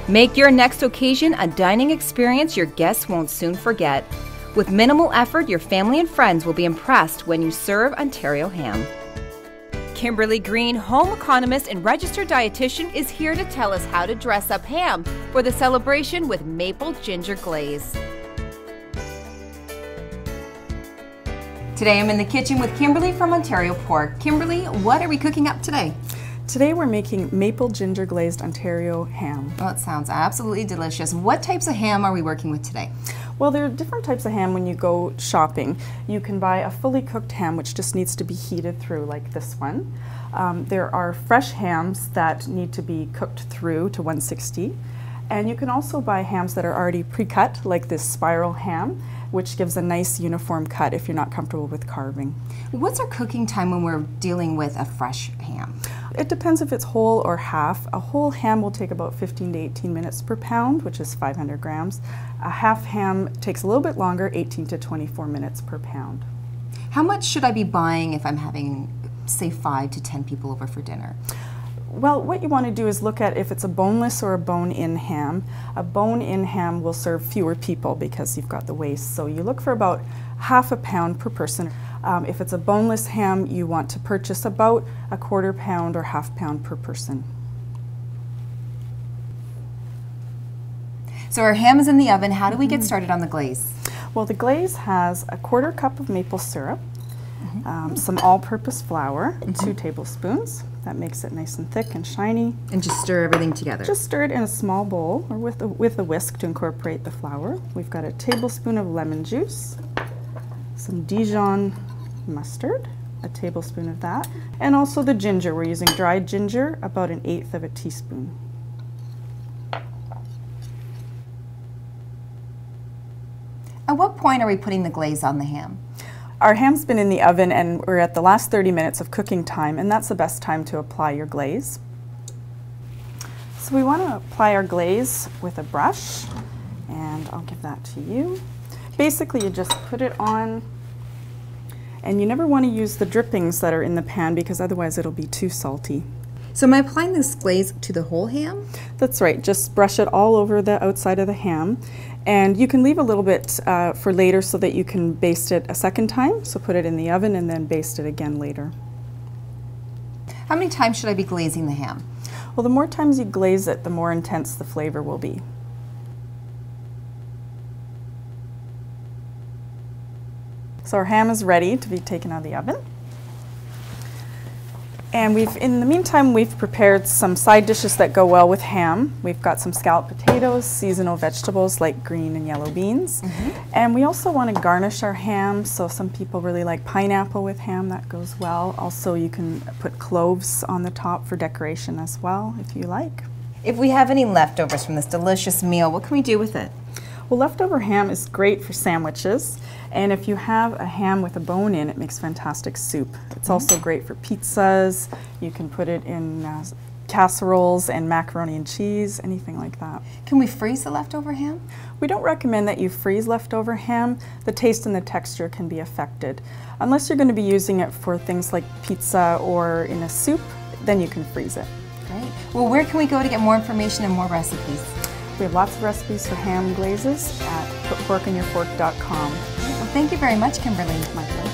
Make your next occasion a dining experience your guests won't soon forget. With minimal effort, your family and friends will be impressed when you serve Ontario ham. Kimberly Green, home economist and registered dietitian, is here to tell us how to dress up ham for the celebration with maple ginger glaze. Today I'm in the kitchen with Kimberly from Ontario Pork. Kimberly, what are we cooking up today? Today we're making maple ginger glazed Ontario ham. Well, it sounds absolutely delicious. What types of ham are we working with today? Well, there are different types of ham when you go shopping. You can buy a fully cooked ham which just needs to be heated through, like this one. There are fresh hams that need to be cooked through to 160. And you can also buy hams that are already pre-cut, like this spiral ham, which gives a nice uniform cut if you're not comfortable with carving. What's our cooking time when we're dealing with a fresh ham? It depends if it's whole or half. A whole ham will take about 15 to 18 minutes per pound, which is 500 grams. A half ham takes a little bit longer, 18 to 24 minutes per pound. How much should I be buying if I'm having, say, 5 to 10 people over for dinner? Well, what you want to do is look at if it's a boneless or a bone-in ham. A bone-in ham will serve fewer people because you've got the waste, so you look for about half a pound per person. If it's a boneless ham, you want to purchase about a quarter pound or half pound per person. So our ham is in the oven. How do we get started on the glaze? Well, the glaze has a quarter cup of maple syrup, some all-purpose flour, 2 tablespoons. That makes it nice and thick and shiny. And just stir everything together. Just stir it in a small bowl or with a whisk to incorporate the flour. We've got a tablespoon of lemon juice, some Dijon mustard, a tablespoon of that, and also the ginger. We're using dried ginger, about 1/8 of a teaspoon. At what point are we putting the glaze on the ham? Our ham's been in the oven and we're at the last 30 minutes of cooking time, and that's the best time to apply your glaze. So we want to apply our glaze with a brush, and I'll give that to you. Basically, you just put it on, and you never want to use the drippings that are in the pan because otherwise it'll be too salty. So am I applying this glaze to the whole ham? That's right, just brush it all over the outside of the ham. And you can leave a little bit for later so that you can baste it a second time. So put it in the oven and then baste it again later. How many times should I be glazing the ham? Well, the more times you glaze it, the more intense the flavor will be. So our ham is ready to be taken out of the oven. And in the meantime, we've prepared some side dishes that go well with ham. We've got some scalloped potatoes, seasonal vegetables like green and yellow beans. And we also want to garnish our ham, so some people really like pineapple with ham, that goes well. Also, you can put cloves on the top for decoration as well, if you like. If we have any leftovers from this delicious meal, what can we do with it? Well, leftover ham is great for sandwiches, and if you have a ham with a bone in, it makes fantastic soup. It's also great for pizzas. You can put it in casseroles and macaroni and cheese, anything like that. Can we freeze the leftover ham? We don't recommend that you freeze leftover ham. The taste and the texture can be affected. Unless you're going to be using it for things like pizza or in a soup, then you can freeze it. Great. Well, where can we go to get more information and more recipes? We have lots of recipes for ham glazes at putporkinyourfork.com. Well, thank you very much, Kimberly. My pleasure.